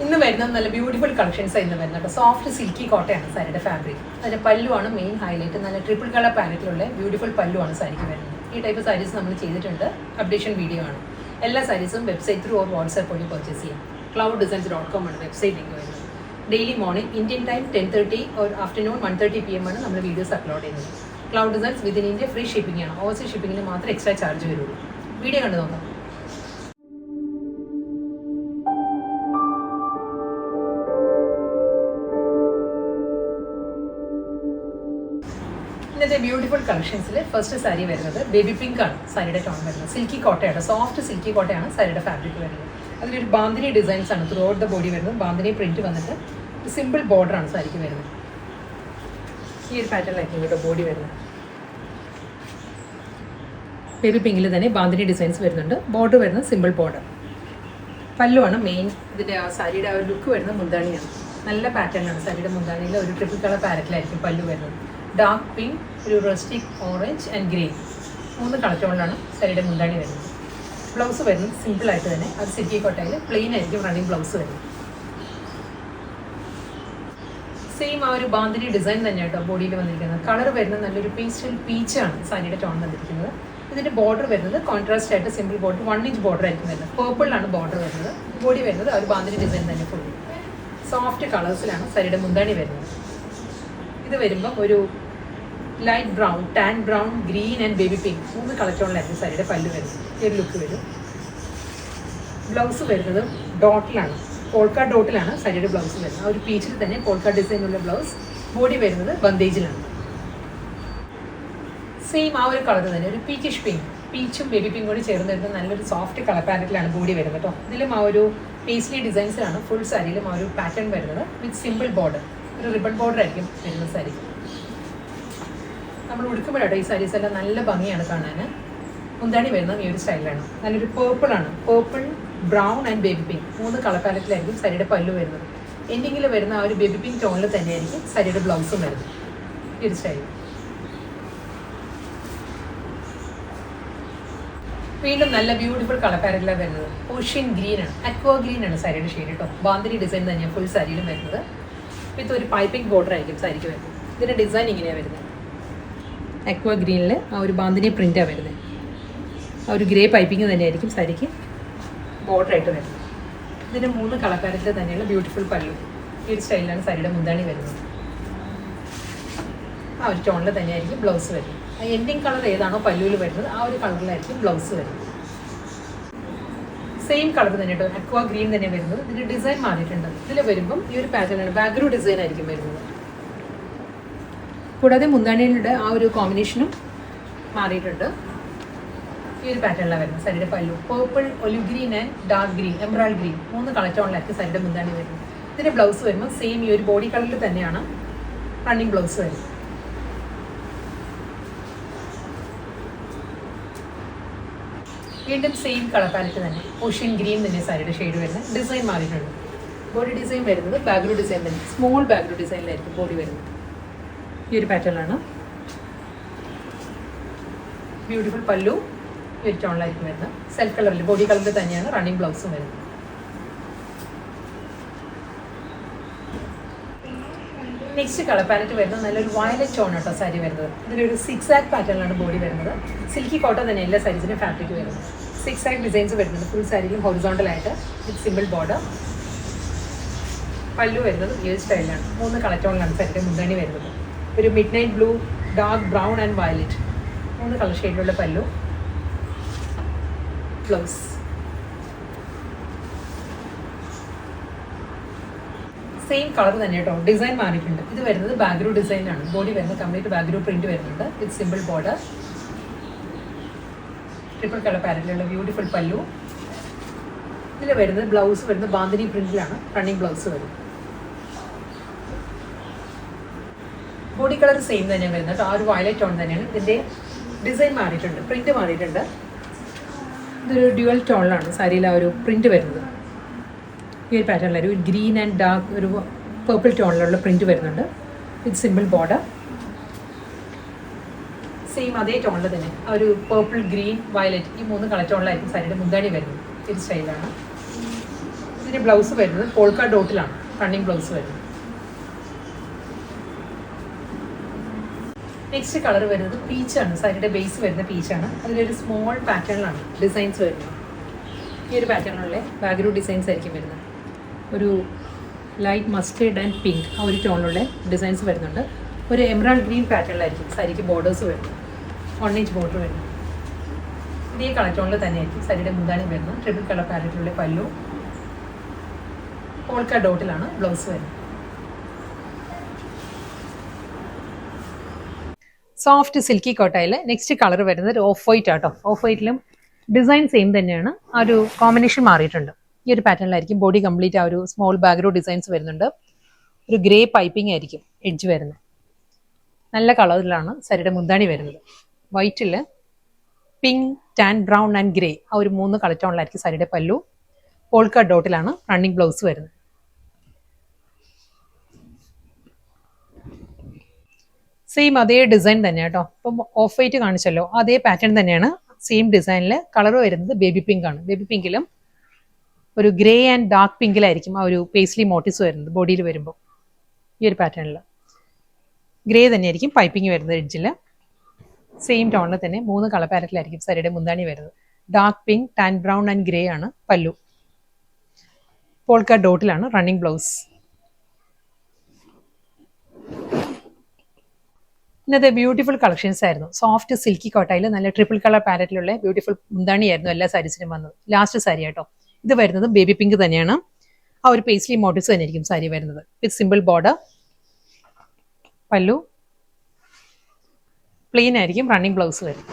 ഇന്ന് വരുന്നത് നല്ല ബ്യൂട്ടിഫുൾ കളക്ഷൻസ് ഇന്ന് വരുന്നത് സോഫ്റ്റ് സിൽക്കി കോട്ടയാണ് സാരിയുടെ ഫാബ്രിക്. അതിന്റെ പല്ലുവാണ് മെയിൻ ഹൈലൈറ്റ്. നല്ല ട്രിപ്പിൾ കളർ പാനറ്റിലുള്ള ബ്യൂട്ടിഫുൾ പല്ലുവാണ് സാരിക്ക് വരുന്നത്. ഈ ടൈപ്പ് സാരീസ് നമ്മൾ ചെയ്തിട്ടുണ്ട്, അപ്ഡേഷൻ വീഡിയോ ആണ്. എല്ലാ സാരീസും വെബ്സൈറ്റ് ത്രൂ ഓർ വാട്സ്ആപ്പ് വഴി പർച്ചേസ് ചെയ്യാം. clouddesigns.com ആണ് വെബ്സൈറ്റ് ലിങ്ക് വരുന്നത്. Daily morning Indian time 10:30 or afternoon 1:30 PM ആണ് നമ്മൾ വീഡിയോസ് അപ്ലോഡ് ചെയ്യുന്നത്. Cloud designs within India free shipping ആണ്. ഓവർസീസ് ഷിപ്പിംഗിന് മാത്രം എക്സ്ട്രാ ചാർജ് വരുള്ളൂ. വീഡിയോ കണ്ടു നോക്കാം. ഇന്നത്തെ ബ്യൂട്ടിഫുൾ കളക്ഷൻസിൽ ഫസ്റ്റ് സാരി വരുന്നത് ബേബി പിങ്ക് ആണ്. സാരിയുടെ ടോൺ വരുന്നത് സിൽക്കി കോട്ടയാണ്, സോഫ്റ്റ് സിൽക്കി കോട്ടയാണ് സാരിയുടെ ഫാബ്രിക് വരുന്നത്. അതിലൊരു ബാന്തിനി ഡിസൈൻസ് ആണ് ത്രൂ ഔട്ട് ദ ബോഡി വരുന്നത്. ബാന്തിനി പ്രിന്റ് വന്നിട്ട് സിമ്പിൾ ബോർഡർ ആണ് സാരിക്ക് വരുന്നത്. ഈ ഒരു പാറ്റേണിലായിരിക്കും ഇവിടെ ബോഡി വരുന്നത്. ബേബി പിങ്കിൽ തന്നെ ബാന്തിനി ഡിസൈൻസ് വരുന്നുണ്ട്. ബോർഡർ വരുന്നത് സിമ്പിൾ ബോർഡർ. പല്ലുവാണ് മെയിൻ. ഇതിൻ്റെ ആ സാരിയുടെ ആ ഒരു ലുക്ക് വരുന്നത് മുന്താണിയാണ്. നല്ല പാറ്റേൺ ആണ് സാരിയുടെ മുന്താണിയിൽ. ഒരു ട്രിപ്പിൾ കളർ പാരറ്റിലായിരിക്കും പല്ലു വരുന്നത്. ഡാർക്ക് പിങ്ക്, ഒരു rustic orange and green, 3 colour ടോണിലാണ് സാരിയുടെ മുന്താണി വരുന്നത്. ബ്ലൗസ് വരുന്നത് സിമ്പിളായിട്ട് തന്നെ. അത് സിൽക്കി കോട്ടയിൽ പ്ലെയിൻ ആയിരിക്കും റണ്ണിങ് ബ്ലൗസ് വരുന്നത്. സെയിം ആ ഒരു ബാന്തിനി ഡിസൈൻ തന്നെ കേട്ടോ ബോഡിയിൽ വന്നിരിക്കുന്നത്. കളർ വരുന്നത് നല്ലൊരു പേസ്റ്റൽ പീച്ചാണ് സാരിയുടെ ടോൺ വന്നിരിക്കുന്നത്. ഇതിൻ്റെ ബോർഡർ വരുന്നത് കോൺട്രാസ്റ്റ് ആയിട്ട് സിമ്പിൾ ബോർഡർ 1 ഇഞ്ച് ബോർഡർ ആയിരിക്കും വരുന്നത്. പേർപ്പിളിലാണ് ബോർഡർ വരുന്നത്. ബോഡി വരുന്നത് ആ ഒരു ബാന്തിനി ഡിസൈൻ തന്നെ ഫുൾ സോഫ്റ്റ് കളേഴ്സിലാണ് സാരിയുടെ മുന്താണി വരുന്നത്. ഇത് വരുമ്പോൾ ഒരു light brown, tan brown, green and baby pink, 3 colour ടോണിലായിരിക്കും സാരിയുടെ പല്ല് വരുന്നത്. ഈ ഒരു ലുക്ക് വരും. ബ്ലൗസ് വരുന്നത് ഡോട്ടിലാണ്, പോൾക്ക ഡോട്ടിലാണ് സാരിയുടെ ബ്ലൗസ് വരുന്നത്. ആ ഒരു പീച്ചിൽ തന്നെ പോൾക്ക ഡിസൈനുള്ള ബ്ലൗസ്. ബോഡി വരുന്നത് ബന്ദേജിലാണ്. സെയിം ആ ഒരു കളർ തന്നെ, ഒരു പീച്ചിഷ് പിങ്ക്, പീച്ചും ബേബി പിങ്ക് കൂടി ചേർന്ന് വരുന്നത് നല്ലൊരു സോഫ്റ്റ് കളർ പാനറ്റിലാണ് ബോഡി വരുന്നത് കേട്ടോ. ഇതിലും ആ ഒരു പേസ്ലി ഡിസൈൻസിലാണ് ഫുൾ സാരിയിലും ആ ഒരു പാറ്റേൺ വരുന്നത്. വിത്ത് സിമ്പിൾ ബോർഡർ, ഒരു റിബൺ ബോർഡർ ആയിരിക്കും വരുന്ന സാരി. നമ്മൾ ഉടുക്കുമ്പോഴാട്ടോ ഈ സാരീസ് എല്ലാം നല്ല ഭംഗിയാണ് കാണാൻ. മുന്താണി വരുന്നത് ഈ ഒരു സ്റ്റൈലാണ്. നല്ലൊരു പേർപ്പിളാണ്. Purple, brown and baby pink, 3 colour പാലറ്റിലായിരിക്കും സാരിയുടെ പല്ലു വരുന്നത്. എൻഡിങ്ങിൽ വരുന്ന ആ ഒരു ബേബി പിങ്ക് ടോണിൽ തന്നെയായിരിക്കും സാരിയുടെ ബ്ലൗസും വരുന്നത്. ഈ ഒരു സ്റ്റൈൽ. വീണ്ടും നല്ല ബ്യൂട്ടിഫുൾ കളർ പാലറ്റിലാണ് വരുന്നത്. ഓഷ്യൻ ഗ്രീൻ ആണ്, അക്വ ഗ്രീൻ ആണ് സാരിയുടെ ഷെയ്ഡ് കേട്ടോ. ബാന്തിനി ഡിസൈൻ തന്നെയാണ് ഫുൾ സാരിയിലും വരുന്നത്. വിത്ത് ഒരു പൈപ്പിംഗ് ബോർഡർ ആയിരിക്കും സാരിക്ക് വരുന്നത്. ഇതിൻ്റെ ഡിസൈൻ ഇങ്ങനെയാണ് വരുന്നത്. അക്വ ഗ്രീനിൽ ആ ഒരു ബാന്തിനി പ്രിൻ്റാണ് വരുന്നത്. ആ ഒരു ഗ്രേ പൈപ്പിംഗ് തന്നെയായിരിക്കും സാരിക്ക് ബോർഡർ ആയിട്ട് വരുന്നത്. ഇതിൻ്റെ 3 കളർ പാലറ്റിൽ തന്നെയുള്ള ബ്യൂട്ടിഫുൾ പല്ലു. ഈ ഒരു സ്റ്റൈലിലാണ് സാരിയുടെ മുന്താണി വരുന്നത്. ആ ഒരു ടോണിൽ തന്നെയായിരിക്കും ബ്ലൗസ് വരുന്നത്. ആ എൻഡിങ് കളർ ഏതാണോ പല്ലുവിൽ വരുന്നത് ആ ഒരു കളറിലായിരിക്കും ബ്ലൗസ് വരുന്നത്. സെയിം കളർ തന്നെ കേട്ടോ, അക്വ ഗ്രീൻ തന്നെ വരുന്നത്. ഇതിൻ്റെ ഡിസൈൻ മാറിയിട്ടുണ്ട്. ഇതിൽ വരുമ്പം ഈ ഒരു പാറ്റേണാണ്, ബാഗ്രൂ ഡിസൈൻ ആയിരിക്കും വരുന്നത്. കൂടാതെ മുന്താണിയുടെ ആ ഒരു കോമ്പിനേഷനും മാറിയിട്ടുണ്ട്. ഈ ഒരു പാറ്റേണിലാണ് വരുന്നത് സാരിയുടെ പല്ലു. Purple, olive green and dark green, emerald green, 3 colour ടോണിലായിരിക്കും സാരിയുടെ മുന്താണി വരുന്നത്. ഇതിൻ്റെ ബ്ലൗസ് വരുമ്പോൾ സെയിം ഈ ഒരു ബോഡി കളറിൽ തന്നെയാണ് റണ്ണിങ് ബ്ലൗസ് വരുന്നത്. വീണ്ടും സെയിം കളർ പാലറ്റ് തന്നെ, ഓഷ്യൻ ഗ്രീൻ തന്നെ സാരിയുടെ ഷെയ്ഡ് വരുന്നത്. ഡിസൈൻ മാറിയിട്ടുണ്ട്. ബോഡി ഡിസൈൻ വരുന്നത് ബാഗ്രൂ ഡിസൈൻ തന്നെ, സ്മോൾ ബാഗ്രൂ ഡിസൈനിലായിരിക്കും ബോഡി വരുന്നത്. ഈ ഒരു പാറ്റേണിലാണ്. ബ്യൂട്ടിഫുൾ പല്ലു ഈ ഒരു ടോണിലായിരിക്കും വരുന്നത്. സെൽഫ് കളറിൽ ബോഡി കളറിൽ തന്നെയാണ് റണ്ണിങ് ബ്ലൗസും വരുന്നത്. നെക്സ്റ്റ് കളർ പാലറ്റ് വരുന്നത് നല്ലൊരു വയലറ്റ് ടോൺ കേട്ടോ സാരി വരുന്നത്. ഇതിലൊരു 6 ആക്ക് പാറ്റേണിലാണ് ബോഡി വരുന്നത്. സിൽക്കി കോട്ടൺ തന്നെ എല്ലാ സാരീസിനും ഫാബ്രിക് വരുന്നത്. 6 ആക്ക് ഡിസൈൻസ് വരുന്നുണ്ട് ഫുൾ സാരിയിലും ഹൊറിസോണ്ടലായിട്ട് വിത്ത് സിമ്പിൾ ബോർഡർ. പല്ലു വരുന്നത് ഈ ഒരു സ്റ്റൈലാണ്. 3 കളർ ടോണിലാണ് സാരിയുടെ മുന്താണി വരുന്നത്. ഒരു midnight blue, dark brown and violet, 3 colour ഷെയ്ഡിലുള്ള പല്ലു. ബ്ലൗസ് സെയിം കളർ തന്നെ കേട്ടോ. ഡിസൈൻ മാറിയിട്ടുണ്ട്. ഇത് വരുന്നത് ബാഗ്രൂ ഡിസൈനാണ്. ബോഡി വരുന്നത് കംപ്ലീറ്റ് ബാഗ്രൂ പ്രിന്റ് വരുന്നുണ്ട് with simple border. Triple colour പാരറ്റിലുള്ള ബ്യൂട്ടിഫുൾ പല്ലു. ഇതിൽ വരുന്നത് ബ്ലൗസ് വരുന്നത് ബാന്തിനി പ്രിന്റിലാണ് റണ്ണിങ് ബ്ലൗസ് വരുന്നത്. ബോഡി കളർ സെയിം തന്നെയാണ് വരുന്നത്. ആ ഒരു വയലറ്റ് ടോൺ തന്നെയാണ്. ഇതിൻ്റെ ഡിസൈൻ മാറിയിട്ടുണ്ട്, പ്രിന്റ് മാറിയിട്ടുണ്ട്. ഇതൊരു ഡ്യുവൽ ടോണിലാണ് സാരിയിൽ ആ ഒരു പ്രിന്റ് വരുന്നത്. ഈ ഒരു പാറ്റേണിൽ ഒരു ഗ്രീൻ ആൻഡ് ഡാർക്ക്, ഒരു പേർപ്പിൾ ടോണിലുള്ള പ്രിന്റ് വരുന്നുണ്ട് വിത്ത് സിമ്പിൾ ബോർഡർ. സെയിം അതേ ടോണിൽ തന്നെ ആ ഒരു പേർപ്പിൾ, ഗ്രീൻ, വയലറ്റ്, ഈ 3 കളർ ടോണിലായിരിക്കും സാരിയുടെ മുന്താണി വരുന്നത്. ഈ സ്റ്റൈലാണ്. ഇതിന് ബ്ലൗസ് വരുന്നത് പോൾക്ക ഡോട്ടിലാണ് റണ്ണിങ് ബ്ലൗസ് വരുന്നത്. നെക്സ്റ്റ് കളർ വരുന്നത് പീച്ചാണ്. സാരിയുടെ ബേസ് വരുന്ന പീച്ചാണ്. അതിലൊരു സ്മോൾ പാറ്റേണിലാണ് ഡിസൈൻസ് വരുന്നത്. ഈ ഒരു പാറ്റേണിലുള്ള ബാക്ക്ഗ്രൗണ്ട് ഡിസൈൻസ് ആയിരിക്കും വരുന്നത്. ഒരു ലൈറ്റ് മസ്റ്റേർഡ് ആൻഡ് പിങ്ക് ആ ഒരു ടോണിലുള്ള ഡിസൈൻസ് വരുന്നുണ്ട്. ഒരു എമറാൾഡ് ഗ്രീൻ പാറ്റേണിലായിരിക്കും സാരിക്ക് ബോർഡേഴ്സ് വരുന്നത്. 1 ഇഞ്ച് ബോർഡർ വരുന്നത്. ഇതേ കളർ ടോണിൽ തന്നെയായിരിക്കും സാരിയുടെ മുന്താണി വരുന്നത്. ട്രിപ്പിൾ കളർ പാറ്റേണിലുള്ള പല്ലു, പോൾക്ക ഡോട്ടിലാണ് ബ്ലൗസ് വരുന്നത്. സോഫ്റ്റ് സിൽക്കി കോട്ടയിൽ നെക്സ്റ്റ് കളർ വരുന്നത് ഒരു ഓഫ് വൈറ്റ് ആട്ടോ. ഓഫ് വൈറ്റിലും ഡിസൈൻ സെയിം തന്നെയാണ്. ആ ഒരു കോമ്പിനേഷൻ മാറിയിട്ടുണ്ട്. ഈ ഒരു പാറ്റേണിലായിരിക്കും ബോഡി കംപ്ലീറ്റ് ആ ഒരു സ്മോൾ ബാക്ക്ഗ്രൗണ്ട് ഡിസൈൻസ് വരുന്നുണ്ട്. ഒരു ഗ്രേ പൈപ്പിംഗ് ആയിരിക്കും എഡ്ജ് വരുന്നത്. നല്ല കളറിലാണ് സാരിയുടെ മുന്താണി വരുന്നത്. വൈറ്റിൽ pink, tan brown and grey ആ ഒരു 3 കളർ ടോണിലായിരിക്കും സാരിയുടെ പല്ലു. പോൾക്ക ഡോട്ടിലാണ് റണ്ണിങ് ബ്ലൗസ് വരുന്നത്. സെയിം അതേ ഡിസൈൻ തന്നെ കേട്ടോ. ഇപ്പം ഓഫ് വൈറ്റ് കാണിച്ചല്ലോ, അതേ പാറ്റേൺ തന്നെയാണ്. സെയിം ഡിസൈനിൽ കളർ വരുന്നത് ബേബി പിങ്ക് ആണ്. ബേബി പിങ്കിലും ഒരു ഗ്രേ ആൻഡ് ഡാർക്ക് പിങ്കിലായിരിക്കും ആ ഒരു പേസ്ലി മോട്ടീവ്സ് വരുന്നത് ബോഡിയിൽ വരുമ്പോൾ. ഈ ഒരു പാറ്റേണിൽ ഗ്രേ തന്നെയായിരിക്കും പൈപ്പിംഗ് വരുന്നത് എഡ്ജിൽ. സെയിം ടോണിൽ തന്നെ 3 കളർ പാറ്റേണിലായിരിക്കും സാരിയുടെ മുന്താണി വരുന്നത്. Dark pink, tan brown and grey ആണ് പല്ലു. പോൾക്ക ഡോട്ടിലാണ് റണ്ണിങ് ബ്ലൗസ്. ഇന്നത്തെ ബ്യൂട്ടിഫുൾ കളക്ഷൻസ് ആയിരുന്നു. സോഫ്റ്റ് സിൽക്കി കോട്ടയിൽ നല്ല ട്രിപ്പിൾ കളർ പാറ്റേണിലുള്ള ബ്യൂട്ടിഫുൾ മുന്താണിയായിരുന്നു എല്ലാ സാരീസിനും വന്നത്. ലാസ്റ്റ് സാരി കേട്ടോ. ഇത് വരുന്നത് ബേബി പിങ്ക് തന്നെയാണ്. ആ ഒരു പേസ്ലി മോട്ടീവ്സ് തന്നെയായിരിക്കും സാരി വരുന്നത്. വിത്ത് സിമ്പിൾ ബോർഡർ, പല്ലു, പ്ലെയിൻ ആയിരിക്കും റണ്ണിങ് ബ്ലൗസ് വരും.